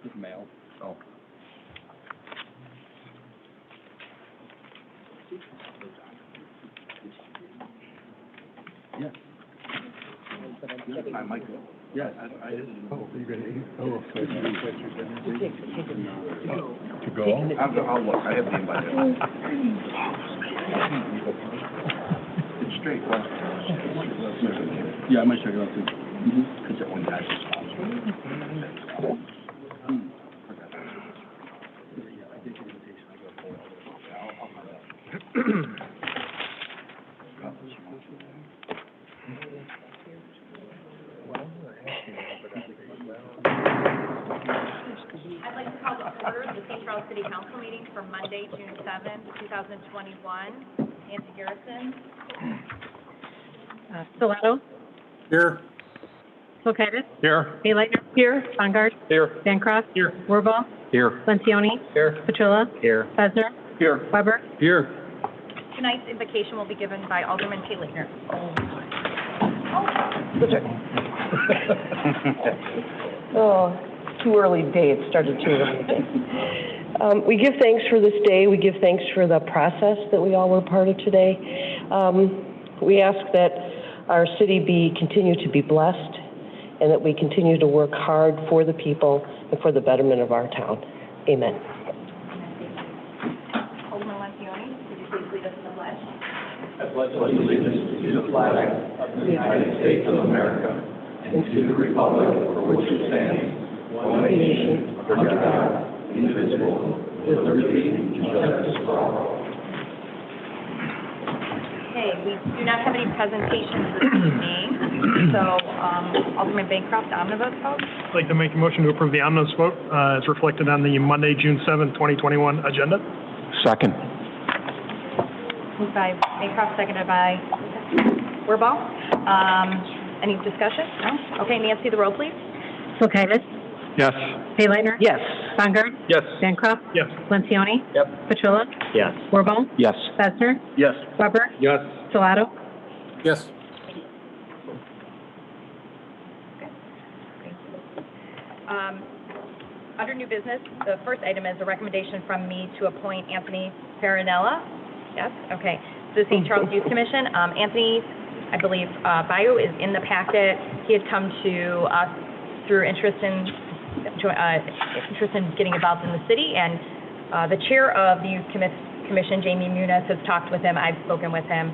Just mail. Oh. Yes. I might go. Yes. Oh, you're gonna eat? Oh, okay. To go? I'll look, I have the invite. It's straight, well. Yeah, I might check it out too. Because that one guy's I'd like to call to order the St.Charles City Council meeting for Monday, June 7th, 2021. Nancy Garrison. Stellato. Here. Locatus. Here. Haylightner. Here. Bongard. Here. Bancroft. Here. Wirball. Here. Lencioni. Here. Petrilla. Here. Besner. Here. Weber. Here. Tonight's invocation will be given by Alderman Haylightner. Oh, too early day. It started too early. We give thanks for this day. We give thanks for the process that we all were part of today. We ask that our city continue to be blessed and that we continue to work hard for the people and for the betterment of our town. Amen. Alderman Lencioni, could you please lead us in the pledge? I pledge allegiance to the flag of the United States of America and to the republic for which it stands, one nation, under God, indivisible, with liberty and justice for all. Okay, we do not have any presentations this evening, so Alderman Bancroft, omnibus vote. I'd like to make a motion to approve the omnibus vote as reflected on the Monday, June 7th, 2021 agenda. Second. Moved by Bancroft, seconded by Wirball. Any discussion? No? Okay, Nancy, the roll, please. Locatus. Yes. Haylightner. Yes. Bongard. Yes. Bancroft. Yes. Lencioni. Yep. Petrilla. Yes. Wirball. Yes. Besner. Yes. Weber. Yes. Stellato. Yes. Under new business, the first item is a recommendation from me to appoint Anthony Farinella. Yes, okay, to the St. Charles Youth Commission. Anthony, I believe, bio is in the packet. He had come to us through interest in getting involved in the city, and the chair of the Youth Commission, Jamie Muniz, has talked with him. I've spoken with him,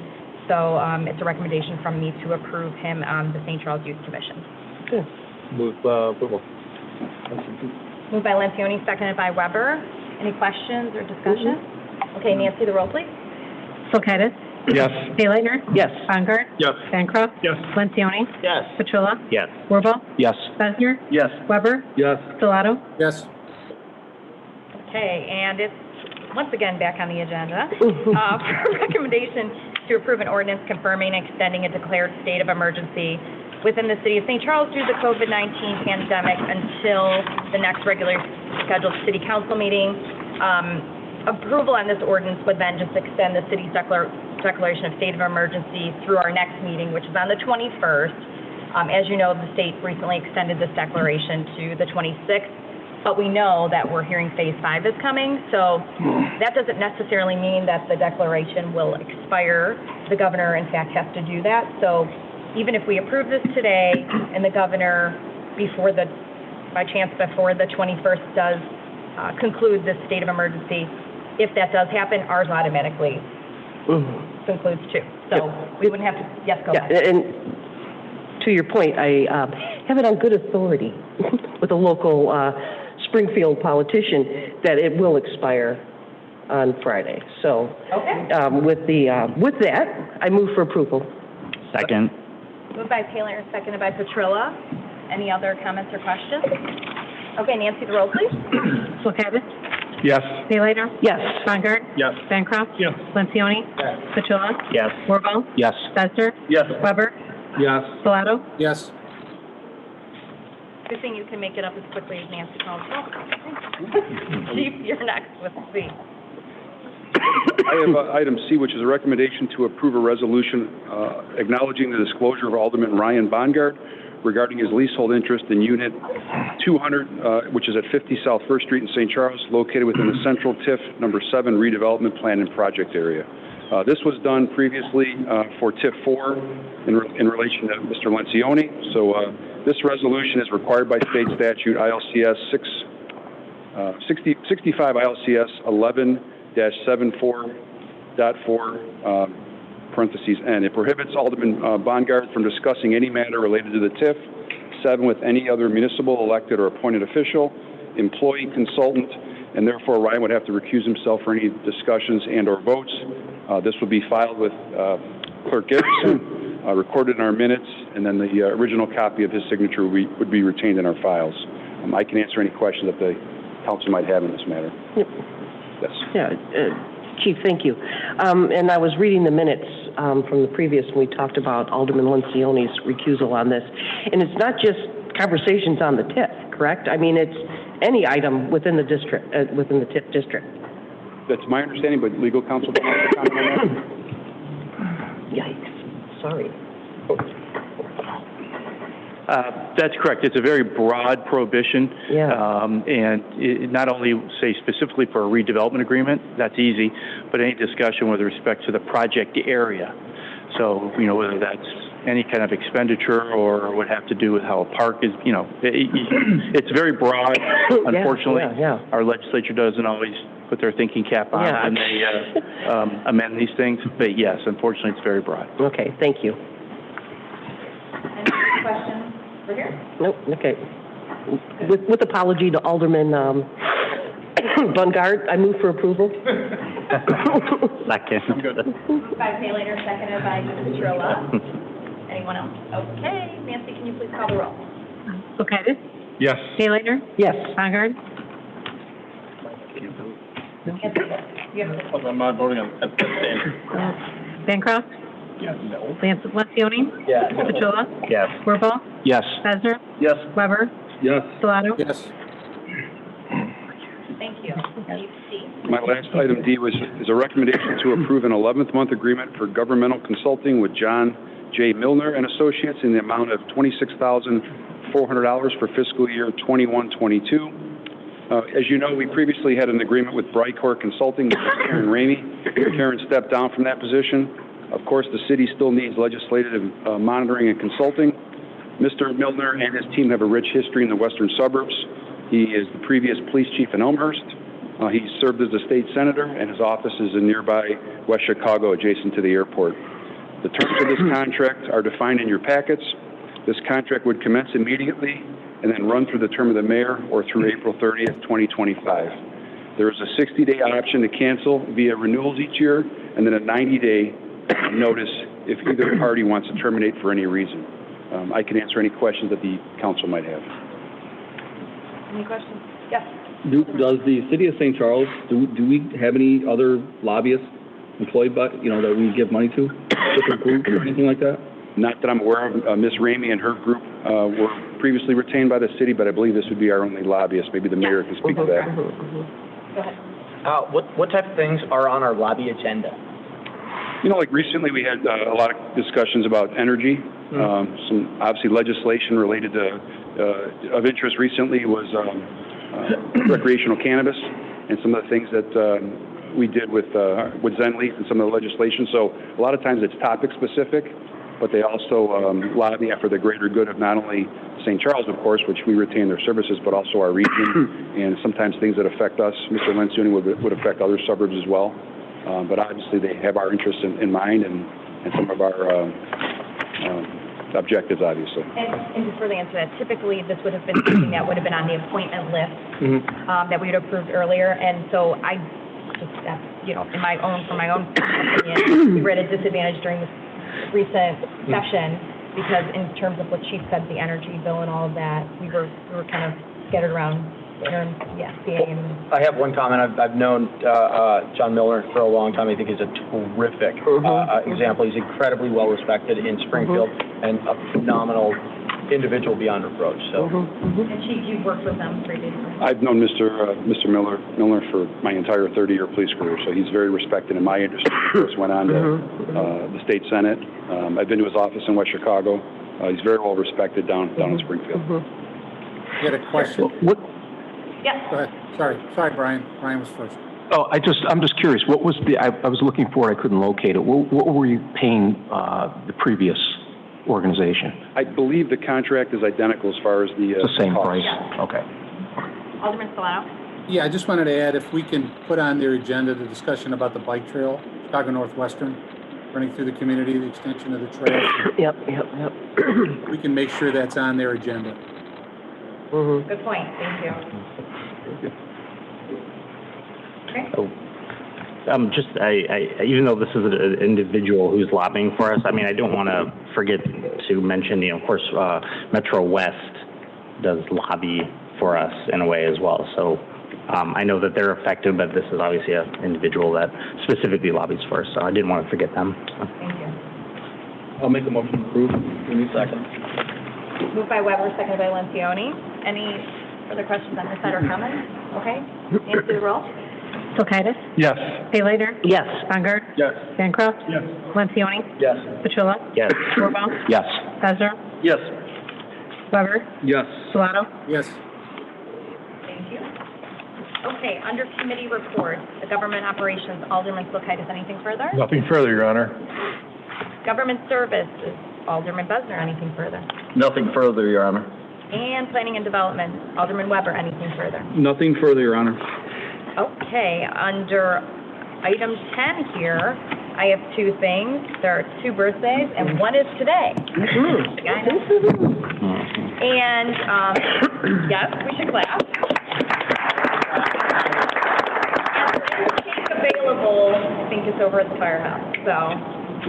so it's a recommendation from me to approve him on the St. Charles Youth Commission. Good. Move approval. Moved by Lencioni, seconded by Weber. Any questions or discussion? Okay, Nancy, the roll, please. Locatus. Yes. Haylightner. Yes. Bongard. Yes. Bancroft. Yes. Lencioni. Yes. Petrilla. Yes. Wirball. Yes. Besner. Yes. Weber. Yes. Stellato. Yes. Okay, and it's once again back on the agenda for recommendation to approve an ordinance confirming and extending a declared state of emergency within the city of St. Charles due to the COVID-19 pandemic until the next regular scheduled city council meeting. Approval on this ordinance would then just extend the city's declaration of state of emergency through our next meeting, which is on the 21st. As you know, the state recently extended this declaration to the 26th, but we know that we're hearing phase 5 is coming, so that doesn't necessarily mean that the declaration will expire. The governor, in fact, has to do that. So even if we approve this today and the governor, by chance before the 21st does conclude this state of emergency, if that does happen, ours automatically concludes too. So we wouldn't have to, yes, go Yeah, ahead. and to your point, I have it on good authority with a local Springfield politician that it will expire on Friday. So Okay. with that, I move for approval. Second. Moved by Taylor, seconded by Petrilla. Any other comments or questions? Okay, Nancy, the roll, please. Locatus. Yes. Haylightner. Yes. Bongard. Yes. Bancroft. Yes. Lencioni. Yes. Petrilla. Yes. Wirball. Yes. Yes. Besner. Weber. Yes. Stellato. Yes. Good thing you can make it up as quickly as Nancy calls. Chief, you're next with C. I have item C, which is a recommendation to approve a resolution acknowledging the disclosure of Alderman Ryan Bongard regarding his leasehold interest in Unit 200, which is at 50 South First Street in St. Charles, located within the Central TIF Number 7 redevelopment plan and project area. This was done previously for TIF 4 in relation to Mr. Lencioni. So this resolution is required by state statute ILCS 65 ILCS 11-74.4 parentheses N. It prohibits Alderman Bongard from discussing any matter related to the TIF 7 with any other municipal elected or appointed official, employee, consultant, and therefore Ryan would have to recuse himself for any discussions and or votes. This would be filed with Clerk Garrison, recorded in our minutes, and then the original copy of his signature would be retained in our files. I can answer any questions that the council might have in this matter. Yes. Yeah, Chief, thank you. And I was reading the minutes from the previous, when we talked about Alderman Lencioni's recusal on this. And it's not just conversations on the TIF, correct? I mean, it's any item within the district, within the TIF district. That's my understanding, but legal counsel can also comment on that. Yikes, sorry. That's correct. It's a very broad prohibition. Yeah. And it not only say specifically for a redevelopment agreement, that's easy, but any discussion with respect to the project area. So, you know, whether that's any kind of expenditure or would have to do with how a park is, you know, it's very broad. Unfortunately, our legislature doesn't always put their thinking cap on when they amend these things. But yes, unfortunately, it's very broad. Okay, thank you. Any questions for here? Nope, okay. With apology to Alderman Bungard, I move for approval. Second. Moved by Paylater, seconded by Petrillo. Anyone else? Okay, Nancy, can you please call the roll? Sulkowski? Yes. Paylater? Yes. Bongard? Yes, you have to. I'm not voting on abstain. Bancroft? Yes. No. Lencioni? Yes. Petrillo? Yes. Wirball? Yes. Besner? Yes. Weber? Yes. Stellato? Yes. Thank you. Chief C. My last item, D, is a recommendation to approve an 11th month agreement for governmental consulting with John J. Milner and Associates in the amount of $26,400 for fiscal year 21-22. As you know, we previously had an agreement with Bricor Consulting with Karen Ramey. Karen stepped down from that position. Of course, the city still needs legislative monitoring and consulting. Mr. Milner and his team have a rich history in the western suburbs. He is the previous police chief in Elmhurst. He served as a state senator, and his office is in nearby West Chicago, adjacent to the airport. The terms of this contract are defined in your packets. This contract would commence immediately and then run through the term of the mayor or through April 30th, 2025. There is a 60-day option to cancel via renewals each year, and then a 90-day notice if either party wants to terminate for any reason. I can answer any questions that the council might have. Any questions? Yes. Does the city of St. Charles, do we have any other lobbyists employed by, you know, that we give money to? Different group or anything like that? Not that I'm aware of. Ms. Ramey and her group were previously retained by the city, but I believe this would be our only lobbyist. Maybe the mayor can speak to that. Go ahead. What type of things are on our lobby agenda? You know, like recently we had a lot of discussions about energy. Some obviously legislation related to of interest recently was recreational cannabis and some of the things that we did with Zenleaf and some of the legislation. So a lot of times it's topic specific, but they also lobby for the greater good of not only St. Charles, of course, which we retain their services, but also our region and sometimes things that affect us. Mr. Lencioni would affect other suburbs as well. But obviously they have our interests in mind and some of our objectives, obviously. And to further answer that, typically this would have been something that would have been on the appointment list that we had approved earlier. And so I just, you know, from my own opinion, we were at a disadvantage during this recent session because in terms of what Chief said, the energy bill and all of that, we were kind of scattered around. I have one comment. I've known John Milner for a long time. I think he's a terrific example. He's incredibly well respected in Springfield and a phenomenal individual beyond reproach. So, And Chief, you've worked with them previously. I've known Mr. Milner for my entire 30-year police career, so he's very respected in my industry. He first went on to the state senate. I've been to his office in West Chicago. He's very well respected down in Springfield. You had a question? What, Yes. Go ahead. Sorry, Brian. Brian was first. oh, I'm just curious, what was I was looking for it, I couldn't locate it. What were you paying, the previous organization? I believe the contract is identical as far as the Same cost. price? Okay. Alderman Solano? Yeah, I just wanted to add, if we can put on their agenda the discussion about the bike trail, Chicago Northwestern, running through the community, the extension of the trail. Yep. We can make sure that's on their agenda. Good point, thank you. Okay. Even though this is an individual who's lobbying for us, I mean, I don't want to forget to mention, of course, Metro West does lobby for us in a way as well. So I know that they're effective, but this is obviously an individual that specifically lobbies for us, so I didn't want to forget them. Thank you. I'll make a motion to approve. Give me a second. Moved by Weber, seconded by Lencioni. Any further questions on this side or comments? Okay. Nancy, the roll. Kulkaitis? Yes. Paylater? Yes. Bongard? Yes. Bancroft? Yes. Lencioni? Yes. Petula? Yes. Wirball? Yes. Besser? Yes. Weber? Yes. Solano? Yes. Thank you. Okay, under committee reports, the government operations, Alderman Kulkaitis, anything further? Nothing further, Your Honor. Government services, Alderman Besner, anything further? Nothing further, Your Honor. And planning and development, Alderman Weber, anything further? Nothing further, Your Honor. Okay, under item 10 here, I have two things. There are two birthdays, and one is today. I know. And, yes, we should clap. And there is cake available, I think it's over at the firehouse, so,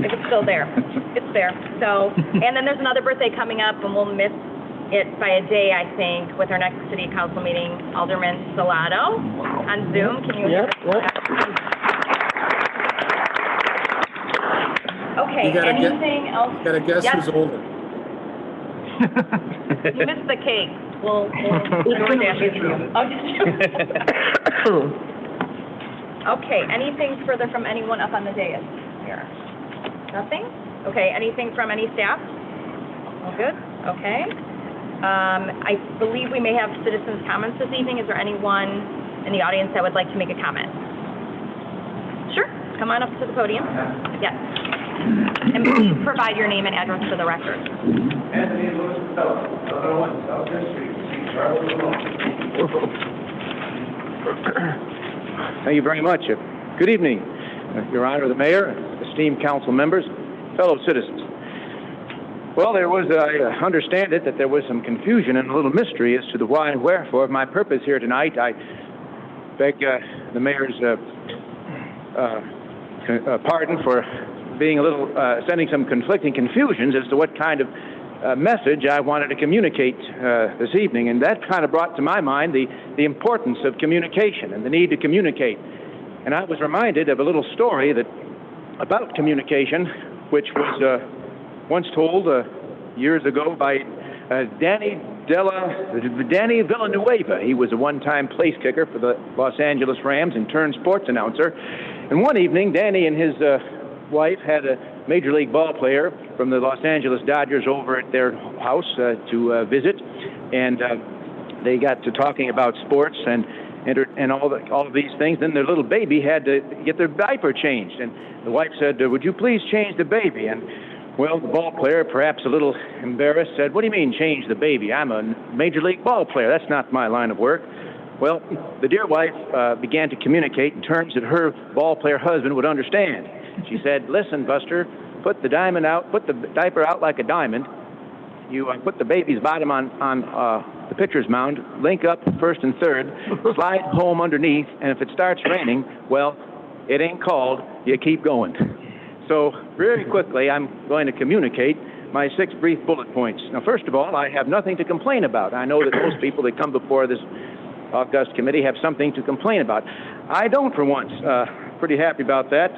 if it's still there, it's there. So, and then there's another birthday coming up, and we'll miss it by a day, I think, with our next city council meeting, Alderman Salado on Zoom. Can you? Yep. Okay, You gotta anything else? Got to guess Yes. who's older. You missed the cake. We'll DoorDash it to you. Oh, did you? Okay, anything further from anyone up on the dais here? Nothing? Okay, anything from any staff? All good? Okay. I believe we may have citizens' comments this evening. Is there anyone in the audience that would like to make a comment? Sure, come on up to the podium. Yes. And please provide your name and address for the record. Anthony Lewis, 101 South Street, St. Charles, Thank you very much. Good evening, Your Honor, the Mayor, esteemed council members, fellow citizens. Well, there was, I understand it, that there was some confusion and a little mystery as to the why and wherefore of my purpose here tonight. I beg the Mayor's pardon for being a little, sending some conflicting confusions as to what kind of message I wanted to communicate this evening. And that kind of brought to my mind the importance of communication and the need to communicate. And I was reminded of a little story about communication, which was once told years ago by Danny Villanueva. He was a one-time place kicker for the Los Angeles Rams and turned sports announcer. And one evening, Danny and his wife had a Major League ball player from the Los Angeles Dodgers over at their house to visit, and they got to talking about sports and all of these things. Then their little baby had to get their diaper changed, and the wife said, "Would you please change the baby?" And well, the ball player, perhaps a little embarrassed, said, "What do you mean change the baby? I'm a Major League ball player. That's not my line of work." Well, the dear wife began to communicate in terms that her ball player husband would understand. She said, "Listen, Buster, put the diaper out like a diamond. You put the baby's bottom on the pitcher's mound, link up first and third, slide home underneath, and if it starts raining, well, it ain't called, you keep going." So very quickly, I'm going to communicate my 6 brief bullet points. Now, first of all, I have nothing to complain about. I know that most people that come before this august committee have something to complain about. I don't, for once. Pretty happy about that.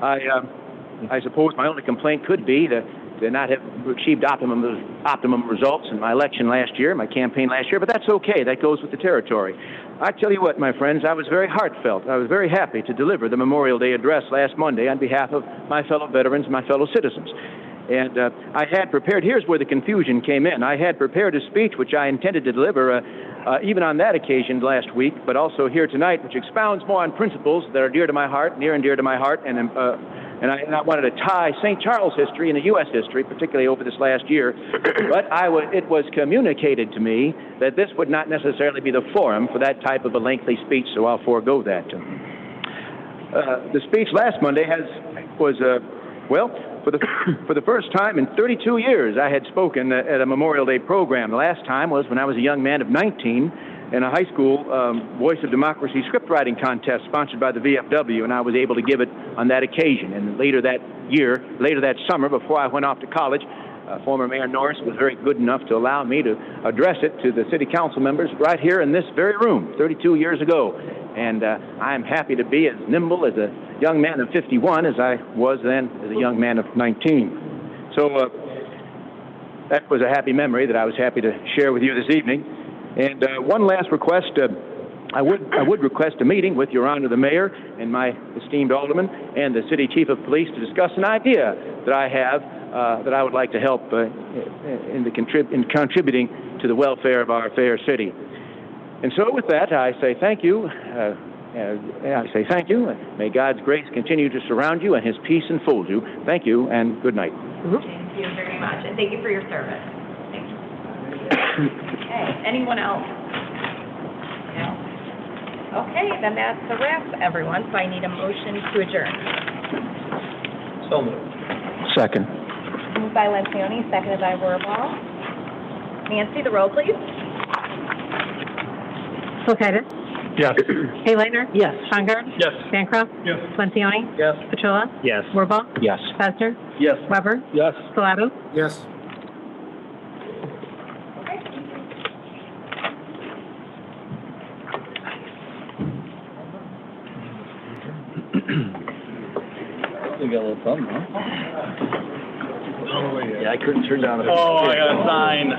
I suppose my only complaint could be to not have achieved optimum results in my election last year, my campaign last year, but that's okay. That goes with the territory. I tell you what, my friends, I was very heartfelt. I was very happy to deliver the Memorial Day address last Monday on behalf of my fellow veterans, my fellow citizens. And I had prepared, here's where the confusion came in. I had prepared a speech which I intended to deliver even on that occasion last week, but also here tonight, which expounds more on principles that are dear to my heart, near and dear to my heart, and I wanted to tie St. Charles history and the U.S. history, particularly over this last year. But it was communicated to me that this would not necessarily be the forum for that type of a lengthy speech, so I'll forego that. The speech last Monday was for the first time in 32 years, I had spoken at a Memorial Day program. The last time was when I was a young man of 19 in a high school Voice of Democracy script writing contest sponsored by the VFW, and I was able to give it on that occasion. And later that summer, before I went off to college, former Mayor Norris was very good enough to allow me to address it to the city council members right here in this very room 32 years ago. And I'm happy to be as nimble as a young man of 51 as I was then as a young man of 19. So that was a happy memory that I was happy to share with you this evening. And one last request. I would request a meeting with Your Honor the Mayor and my esteemed alderman and the City Chief of Police to discuss an idea that I have that I would like to help in contributing to the welfare of our fair city. And so with that, I say thank you. May God's grace continue to surround you and his peace enfold you. Thank you and good night. Thank you very much, and thank you for your service. Thank you. Okay, anyone else? No? Okay, then that's a wrap, everyone, so I need a motion to adjourn. So moved. Second. Moved by Lencioni, seconded by Wirball. Nancy, the roll, please. Kulturitis. Yes. Haylander. Yes. Schongard. Yes. Bancroft. Yes. Lencioni. Yes. Petrola. Yes. Wirball. Yes. Fesner. Yes. Weber. Yes. Stellato. Yes. You got a little something, huh? Yeah, I couldn't turn down. Oh, I got a sign.